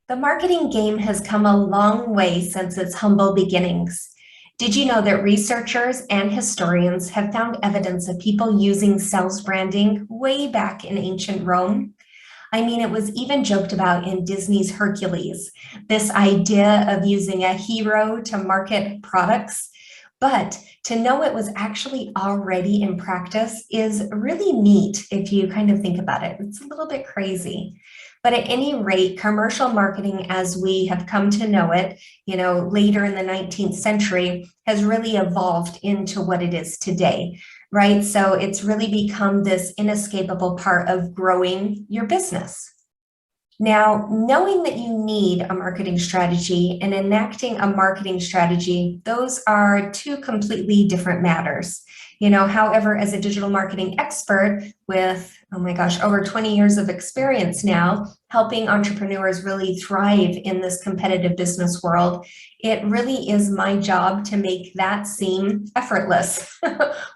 The marketing game has come a long way since its humble beginnings. Did you know that researchers and historians have found evidence of people using sales branding way back in ancient Rome? I mean, it was even joked about in Disney's Hercules, this idea of using a hero to market products. But to know it was actually already in practice is really neat if you kind of think about it. It's a little bit crazy. But at any rate, commercial marketing as we have come to know it, later in the 19th century has really evolved into what it is today, right? So it's really become this inescapable part of growing your business. Now, knowing that you need a marketing strategy and enacting a marketing strategy, those are two completely different matters. However, as a digital marketing expert with, oh my gosh, over 20 years of experience now, helping entrepreneurs really thrive in this competitive business world, it really is my job to make that seem effortless,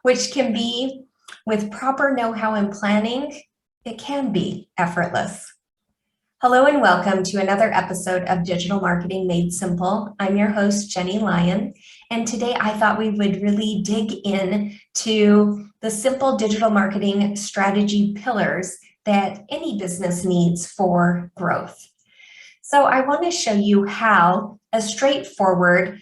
which can be, with proper know-how and planning, it can be effortless. Hello and welcome to another episode of Digital Marketing Made Simple. I'm your host, Jenny Lyon, and today I thought we would really dig in to the simple digital marketing strategy pillars that any business needs for growth. So I want to show you how a straightforward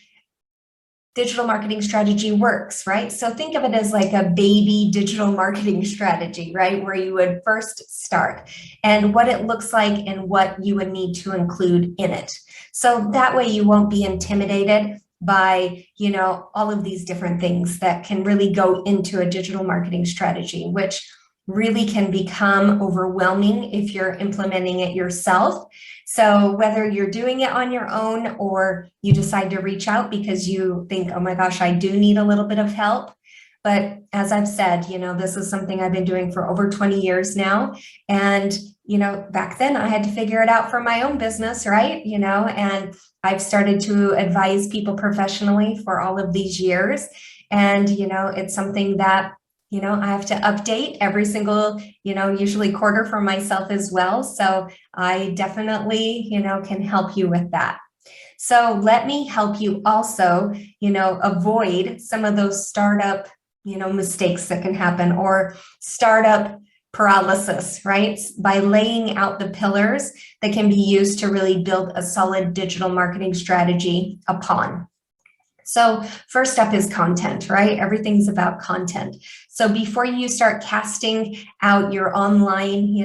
digital marketing strategy works, right? So think of it as like a baby digital marketing strategy, right? Where you would first start and what it looks like and what you would need to include in it. So that way you won't be intimidated by, all of these different things that can really go into a digital marketing strategy, which really can become overwhelming if you're implementing it yourself. So whether you're doing it on your own or you decide to reach out because you think, oh my gosh, I do need a little bit of help. But as I've said, this is something I've been doing for over 20 years now. And, back then I had to figure it out for my own business, right? And I've started to advise people professionally for all of these years. And, it's something that I have to update every single, usually quarter for myself as well. So I definitely, can help you with that. So let me help you also, avoid some of those startup, mistakes that can happen or startup paralysis, right? By laying out the pillars that can be used to really build a solid digital marketing strategy upon. So first up is content, right? Everything's about content. So before you start casting out your online,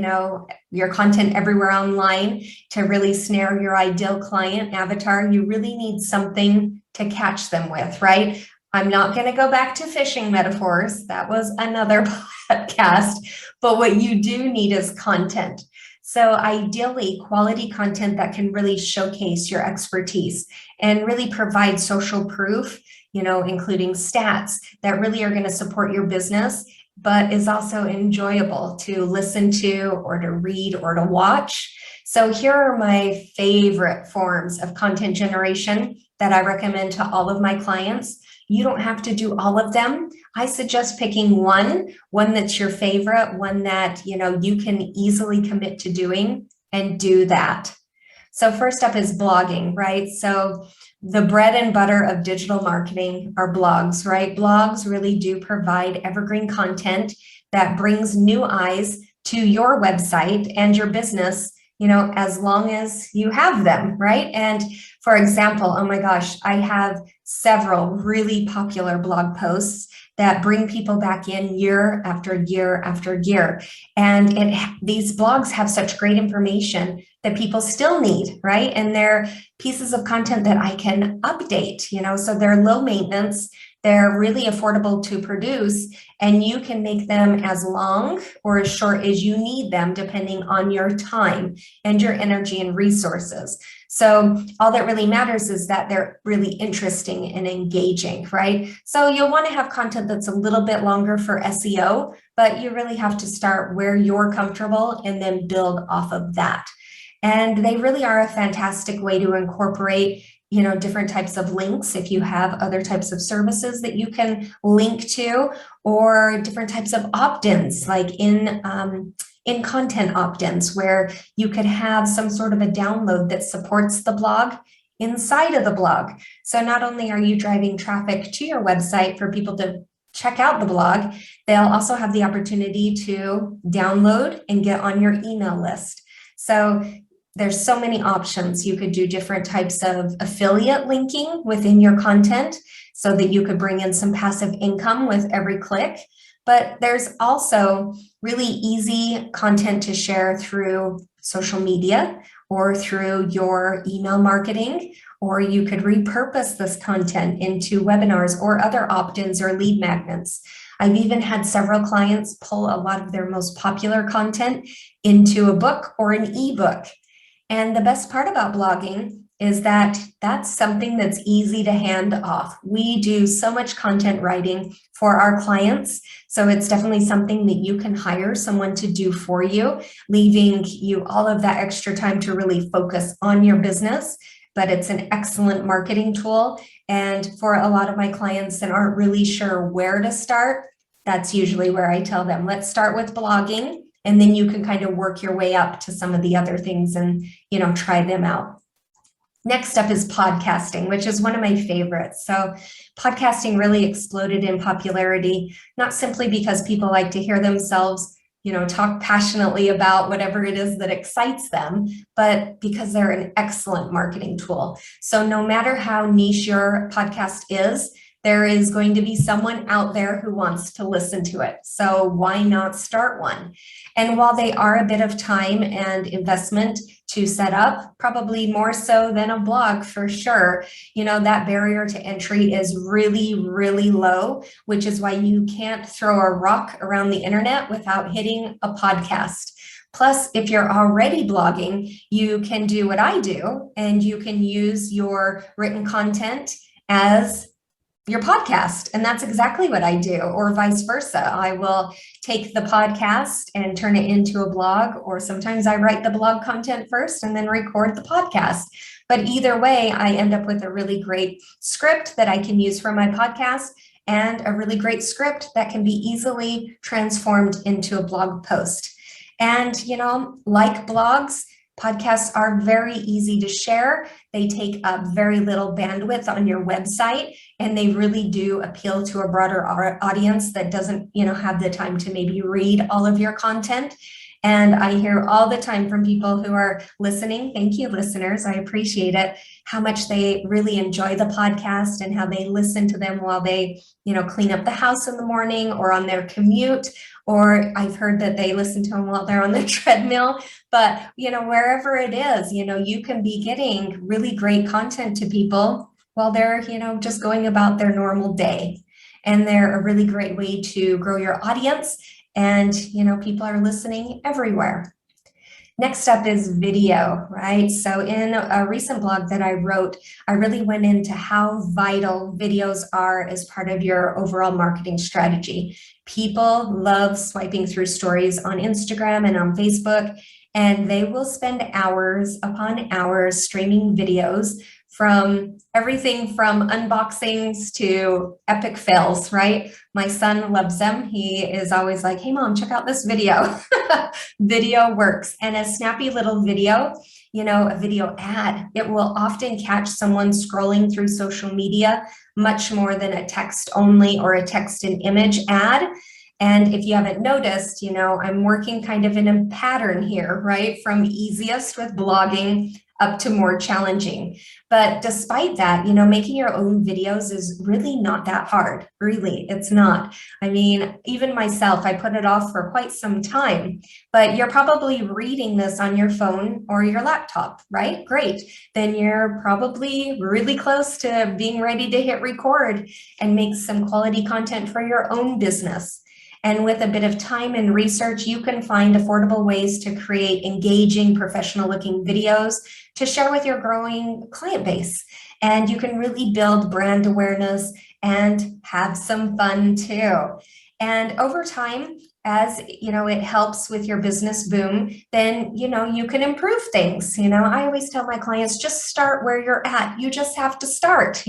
your content everywhere online to really snare your ideal client avatar, you really need something to catch them with, right? I'm not going to go back to fishing metaphors. That was another podcast, but what you do need is content. So ideally, quality content that can really showcase your expertise and really provide social proof, including stats that really are going to support your business, but is also enjoyable to listen to or to read or to watch. So here are my favorite forms of content generation that I recommend to all of my clients. You don't have to do all of them. I suggest picking one that's your favorite, one that, you can easily commit to doing and do that. So first up is blogging, right? So the bread and butter of digital marketing are blogs, right? Blogs really do provide evergreen content that brings new eyes to your website and your business, as long as you have them, right? And for example, oh my gosh, I have several really popular blog posts that bring people back in year after year after year. And these blogs have such great information that people still need, right? And they're pieces of content that I can update, so they're low maintenance, they're really affordable to produce, and you can make them as long or as short as you need them, depending on your time and your energy and resources. So all that really matters is that they're really interesting and engaging, right? So you'll want to have content that's a little bit longer for SEO, but you really have to start where you're comfortable and then build off of that. And they really are a fantastic way to incorporate, different types of links if you have other types of services that you can link to, or different types of opt-ins like in in content opt-ins where you could have some sort of a download that supports the blog inside of the blog. So not only are you driving traffic to your website for people to check out the blog, they'll also have the opportunity to download and get on your email list. So there's so many options. You could do different types of affiliate linking within your content so that you could bring in some passive income with every click. But there's also really easy content to share through social media or through your email marketing, or you could repurpose this content into webinars or other opt-ins or lead magnets. I've even had several clients pull a lot of their most popular content into a book or an ebook. And the best part about blogging is that that's something that's easy to hand off. We do so much content writing for our clients. So it's definitely something that you can hire someone to do for you, leaving you all of that extra time to really focus on your business. But it's an excellent marketing tool. And for a lot of my clients that aren't really sure where to start, that's usually where I tell them, let's start with blogging. And then you can kind of work your way up to some of the other things and, try them out. Next up is podcasting, which is one of my favorites. So podcasting really exploded in popularity, not simply because people like to hear themselves, talk passionately about whatever it is that excites them, but because they're an excellent marketing tool. So no matter how niche your podcast is, there is going to be someone out there who wants to listen to it. So why not start one? And while they are a bit of time and investment to set up, probably more so than a blog for sure, that barrier to entry is really, really low, which is why you can't throw a rock around the internet without hitting a podcast. Plus, if you're already blogging, you can do what I do, and you can use your written content as your podcast. And that's exactly what I do, or vice versa. I will take the podcast and turn it into a blog, or sometimes I write the blog content first and then record the podcast. But either way, I end up with a really great script that I can use for my podcast, and a really great script that can be easily transformed into a blog post. And, like blogs, podcasts are very easy to share. They take up very little bandwidth on your website, and they really do appeal to a broader audience that doesn't, have the time to maybe read all of your content. And I hear all the time from people who are listening, thank you, listeners, I appreciate it, how much they really enjoy the podcast and how they listen to them while they, clean up the house in the morning or on their commute. Or I've heard that they listen to them while they're on the treadmill. But, wherever it is, you can be getting really great content to people while they're, just going about their normal day. And they're a really great way to grow your audience. And, people are listening everywhere. Next up is video, right? So in a recent blog that I wrote, I really went into how vital videos are as part of your overall marketing strategy. People love swiping through stories on Instagram and on Facebook, and they will spend hours upon hours streaming videos from everything from unboxings to epic fails, right? My son loves them. He is always like, hey, Mom, check out this video. Video works. And a snappy little video, a video ad, it will often catch someone scrolling through social media much more than a text only or a text and image ad. And if you haven't noticed, I'm working kind of in a pattern here, right? From easiest with blogging up to more challenging. But despite that, making your own videos is really not that hard. Really, it's not. I mean, even myself, I put it off for quite some time, but you're probably reading this on your phone or your laptop, right? Great. Then you're probably really close to being ready to hit record and make some quality content for your own business. And with a bit of time and research, you can find affordable ways to create engaging, professional-looking videos to share with your growing client base. And you can really build brand awareness and have some fun too. And over time, as it helps with your business boom, then you can improve things. I always tell my clients, just start where you're at. You just have to start.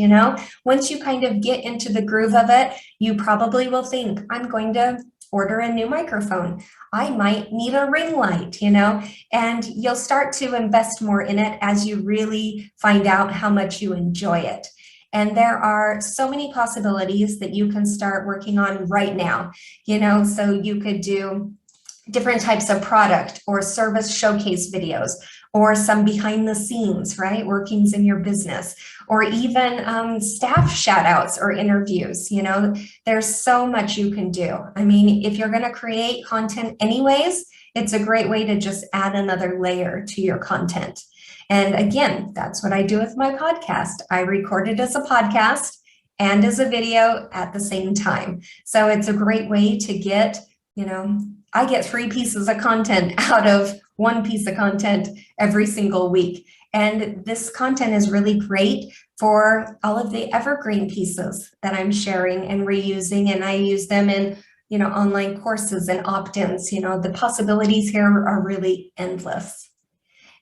Once you kind of get into the groove of it, you probably will think, I'm going to order a new microphone. I might need a ring light, and you'll start to invest more in it as you really find out how much you enjoy it. And there are so many possibilities that you can start working on right now, so you could do different types of product or service showcase videos, or some behind the scenes, right, workings in your business, or even staff shout outs or interviews. There's so much you can do. I mean, if you're going to create content anyways, it's a great way to just add another layer to your content. And again, that's what I do with my podcast. I record it as a podcast and as a video at the same time. So it's a great way to get, I get 3 pieces of content out of 1 piece of content every single week. And this content is really great for all of the evergreen pieces that I'm sharing and reusing. And I use them in, online courses and opt-ins. The possibilities here are really endless.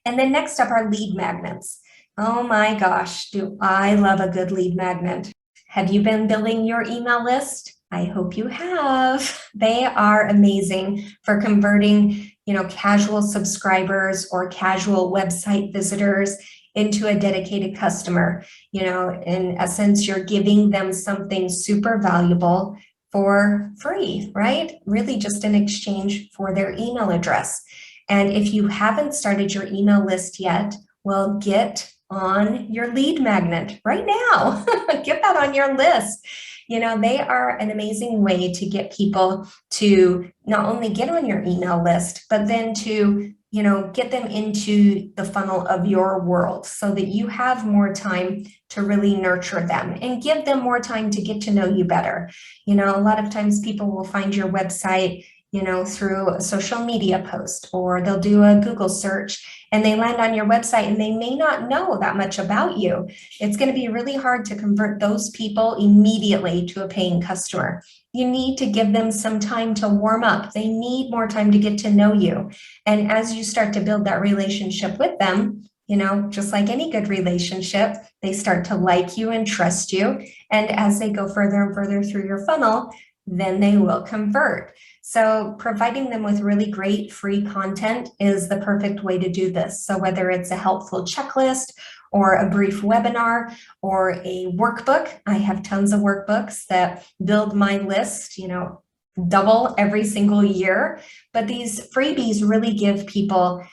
And then next up are lead magnets. Oh my gosh, do I love a good lead magnet. Have you been building your email list? I hope you have. They are amazing for converting, casual subscribers or casual website visitors into a dedicated customer. In essence, you're giving them something super valuable for free, right? Really just in exchange for their email address. And if you haven't started your email list yet, well, get on your lead magnet right now. Get that on your list. They are an amazing way to get people to not only get on your email list, but then to, get them into the funnel of your world so that you have more time to really nurture them and give them more time to get to know you better. A lot of times people will find your website, through a social media post, or they'll do a Google search and they land on your website and they may not know that much about you. It's going to be really hard to convert those people immediately to a paying customer. You need to give them some time to warm up. They need more time to get to know you. And as you start to build that relationship with them, just like any good relationship, they start to like you and trust you. And as they go further and further through your funnel, then they will convert. So providing them with really great free content is the perfect way to do this. So whether it's a helpful checklist or a brief webinar or a workbook, I have tons of workbooks that build my list, double every single year. But these freebies really give people,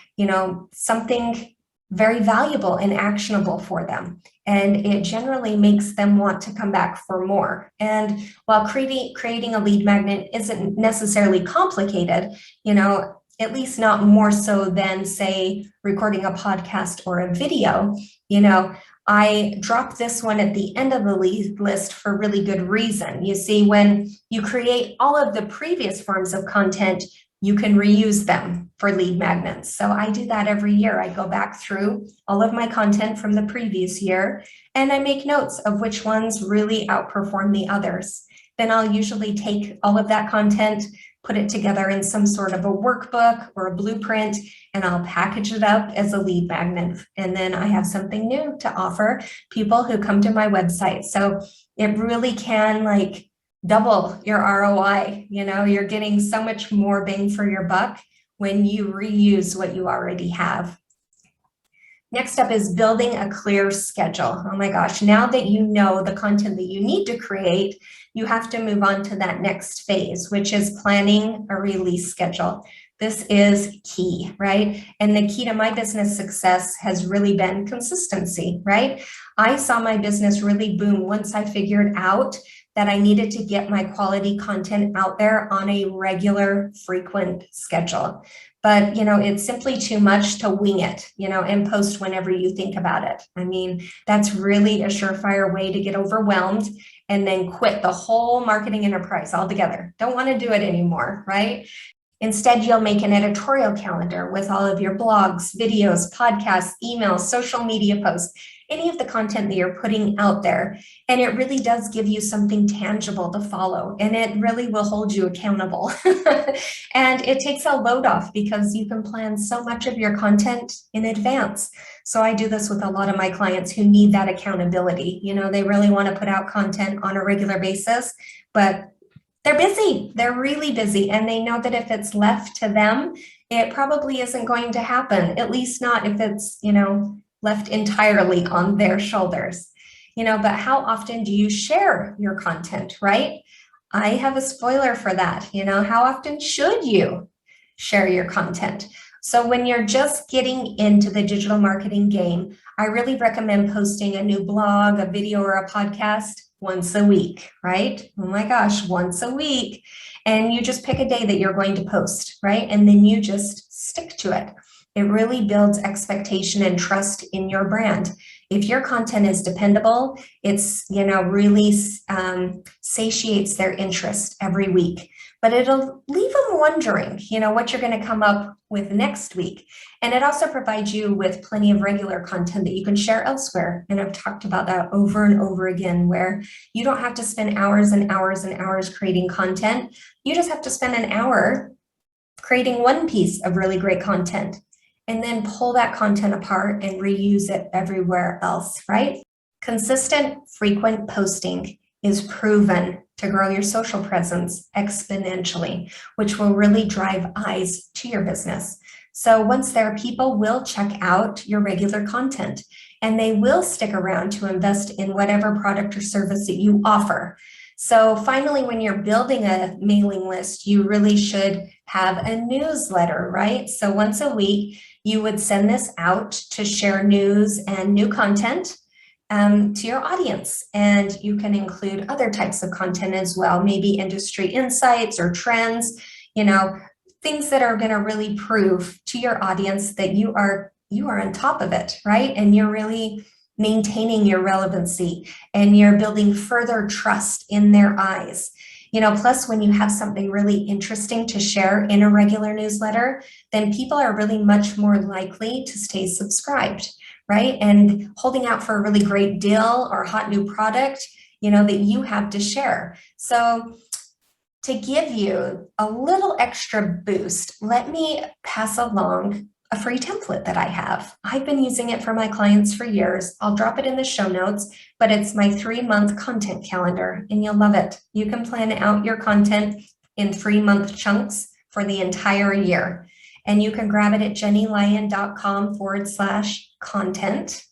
something very valuable and actionable for them. And it generally makes them want to come back for more. And while creating a lead magnet isn't necessarily complicated, at least not more so than, say, recording a podcast or a video, I drop this one at the end of the lead list for really good reason. You see, when you create all of the previous forms of content, you can reuse them for lead magnets. So I do that every year. I go back through all of my content from the previous year and I make notes of which ones really outperform the others. Then I'll usually take all of that content, put it together in some sort of a workbook or a blueprint, and I'll package it up as a lead magnet. And then I have something new to offer people who come to my website. So it really can double your ROI. You're getting so much more bang for your buck when you reuse what you already have. Next up is building a clear schedule. Oh my gosh, now that you know the content that you need to create, you have to move on to that next phase, which is planning a release schedule. This is key, right? And the key to my business success has really been consistency, right? I saw my business really boom once I figured out that I needed to get my quality content out there on a regular, frequent schedule. But, it's simply too much to wing it, and post whenever you think about it. I mean, that's really a surefire way to get overwhelmed and then quit the whole marketing enterprise altogether. Don't want to do it anymore, right? Instead, you'll make an editorial calendar with all of your blogs, videos, podcasts, emails, social media posts, any of the content that you're putting out there. And it really does give you something tangible to follow, and it really will hold you accountable. And it takes a load off because you can plan so much of your content in advance. So I do this with a lot of my clients who need that accountability. They really want to put out content on a regular basis, but They're busy. They're really busy. And they know that if it's left to them, it probably isn't going to happen, at least not if it's, left entirely on their shoulders. But how often do you share your content, right? I have a spoiler for that. How often should you share your content? So when you're just getting into the digital marketing game, I really recommend posting a new blog, a video, or a podcast once a week, right? Oh my gosh, once a week. And you just pick a day that you're going to post, right? And then you just stick to it. It really builds expectation and trust in your brand. If your content is dependable, it's, really satiates their interest every week. But it'll leave them wondering, what you're going to come up with next week. And it also provides you with plenty of regular content that you can share elsewhere. And I've talked about that over and over again, where you don't have to spend hours and hours and hours creating content. You just have to spend an hour creating one piece of really great content, and then pull that content apart and reuse it everywhere else, right? Consistent, frequent posting is proven to grow your social presence exponentially, which will really drive eyes to your business. So once there, people will check out your regular content, and they will stick around to invest in whatever product or service that you offer. So finally, when you're building a mailing list, you really should have a newsletter, right? So once a week, you would send this out to share news and new content to your audience. And you can include other types of content as well, maybe industry insights or trends, things that are going to really prove to your audience that you are on top of it, right? And you're really maintaining your relevancy, and you're building further trust in their eyes. Plus when you have something really interesting to share in a regular newsletter, then people are really much more likely to stay subscribed, right? And holding out for a really great deal or hot new product, that you have to share. So to give you a little extra boost, let me pass along a free template that I have. I've been using it for my clients for years. I'll drop it in the show notes, but it's my 3-month content calendar, and you'll love it. You can plan out your content in 3-month chunks for the entire year. And you can grab it at jennylyon.com/content.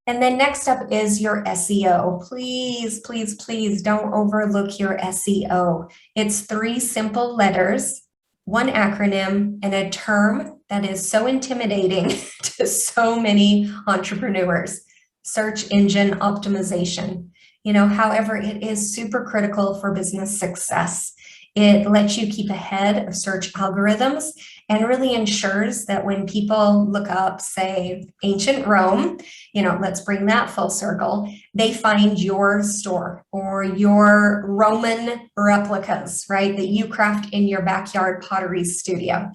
And then next up is your SEO. Please, please, please don't overlook your SEO. It's 3 simple letters, 1 acronym, and a term that is so intimidating to so many entrepreneurs: search engine optimization. However, it is super critical for business success. It lets you keep ahead of search algorithms and really ensures that when people look up, say, ancient Rome, let's bring that full circle, they find your store or your Roman replicas, right, that you craft in your backyard pottery studio.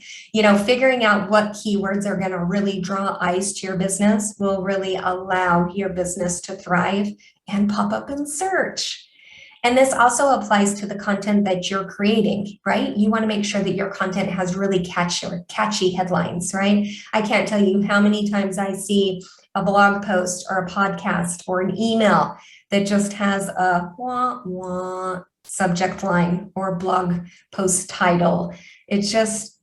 Figuring out what keywords are going to really draw eyes to your business will really allow your business to thrive and pop up in search. And this also applies to the content that you're creating, right? You want to make sure that your content has really catchy headlines, right? I can't tell you how many times I see a blog post or a podcast or an email that just has a wah wah subject line or blog post title. It's just,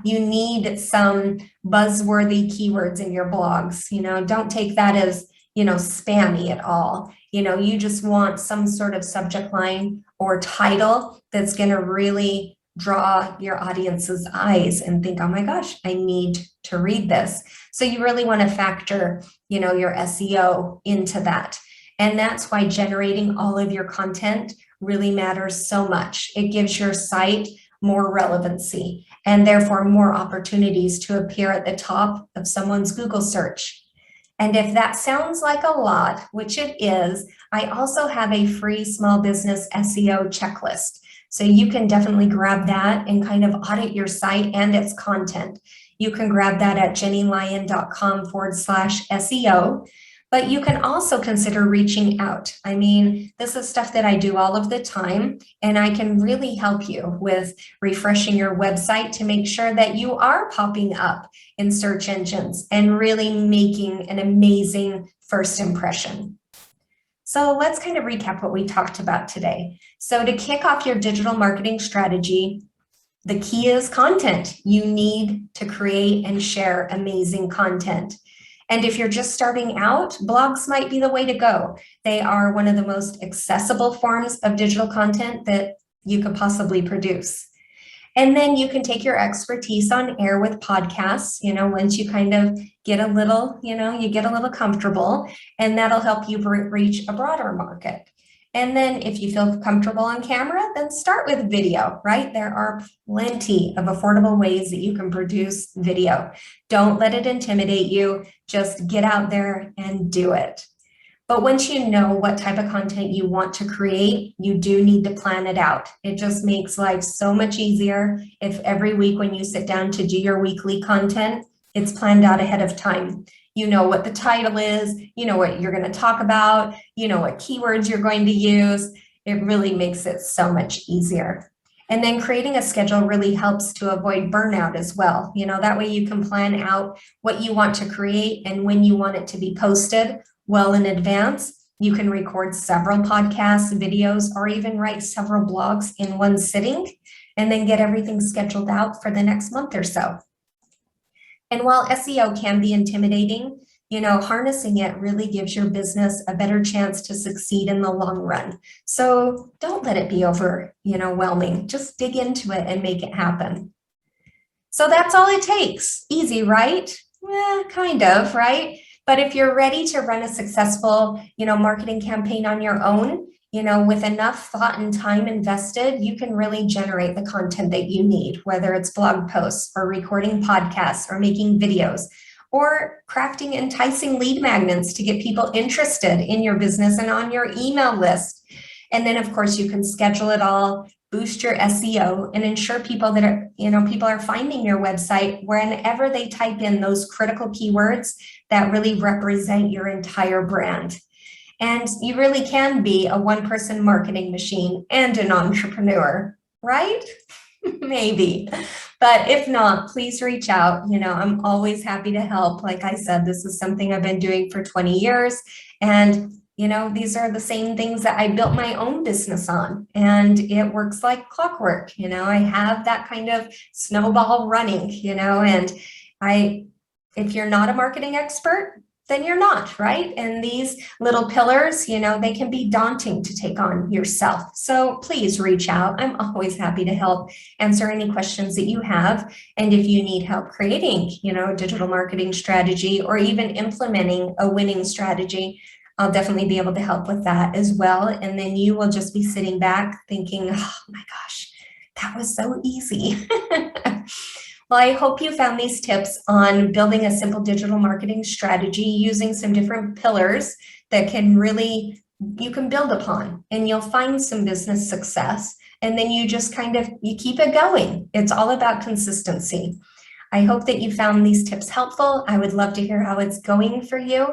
you need some buzzworthy keywords in your blogs. Don't take that as spammy at all. You just want some sort of subject line or title that's going to really draw your audience's eyes and think, oh my gosh, I need to read this. So you really want to factor, your SEO into that. And that's why generating all of your content really matters so much. It gives your site more relevancy and therefore more opportunities to appear at the top of someone's Google search. And if that sounds like a lot, which it is, I also have a free small business SEO checklist. So you can definitely grab that and kind of audit your site and its content. You can grab that at jennylyon.com/SEO. But you can also consider reaching out. I mean, this is stuff that I do all of the time, and I can really help you with refreshing your website to make sure that you are popping up in search engines and really making an amazing first impression. So let's kind of recap what we talked about today. So to kick off your digital marketing strategy, the key is content. You need to create and share amazing content. And if you're just starting out, blogs might be the way to go. They are one of the most accessible forms of digital content that you could possibly produce. And then you can take your expertise on air with podcasts, once you kind of get a little, you get a little comfortable, and that'll help you reach a broader market. And then if you feel comfortable on camera, then start with video, right? There are plenty of affordable ways that you can produce video. Don't let it intimidate you. Just get out there and do it. But once you know what type of content you want to create, you do need to plan it out. It just makes life so much easier if every week when you sit down to do your weekly content, it's planned out ahead of time. You know what the title is, you know what you're going to talk about, you know what keywords you're going to use. It really makes it so much easier. And then creating a schedule really helps to avoid burnout as well. That way you can plan out what you want to create and when you want it to be posted well in advance. You can record several podcasts, videos, or even write several blogs in one sitting, and then get everything scheduled out for the next month or so. And while SEO can be intimidating, harnessing it really gives your business a better chance to succeed in the long run. So don't let it be overwhelming. Just dig into it and make it happen. So that's all it takes. Easy, right? Kind of, right? But if you're ready to run a successful, marketing campaign on your own, with enough thought and time invested, you can really generate the content that you need, whether it's blog posts or recording podcasts or making videos or crafting enticing lead magnets to get people interested in your business and on your email list. And then, of course, you can schedule it all, boost your SEO, and ensure people are finding your website whenever they type in those critical keywords that really represent your entire brand. And you really can be a one-person marketing machine and an entrepreneur, right? Maybe. But if not, please reach out. I'm always happy to help. Like I said, this is something I've been doing for 20 years. And these are the same things that I built my own business on, and it works like clockwork. I have that kind of snowball running, and if you're not a marketing expert, then you're not, right? And these little pillars, they can be daunting to take on yourself. So please reach out. I'm always happy to help answer any questions that you have. And if you need help creating, a digital marketing strategy or even implementing a winning strategy, I'll definitely be able to help with that as well. And then you will just be sitting back thinking, oh my gosh, that was so easy. Well, I hope you found these tips on building a simple digital marketing strategy using some different pillars that you can build upon, and you'll find some business success. And then you just you keep it going. It's all about consistency. I hope that you found these tips helpful. I would love to hear how it's going for you.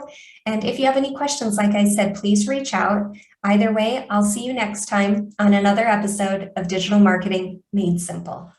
And if you have any questions, like I said, please reach out. Either way, I'll see you next time on another episode of Digital Marketing Made Simple.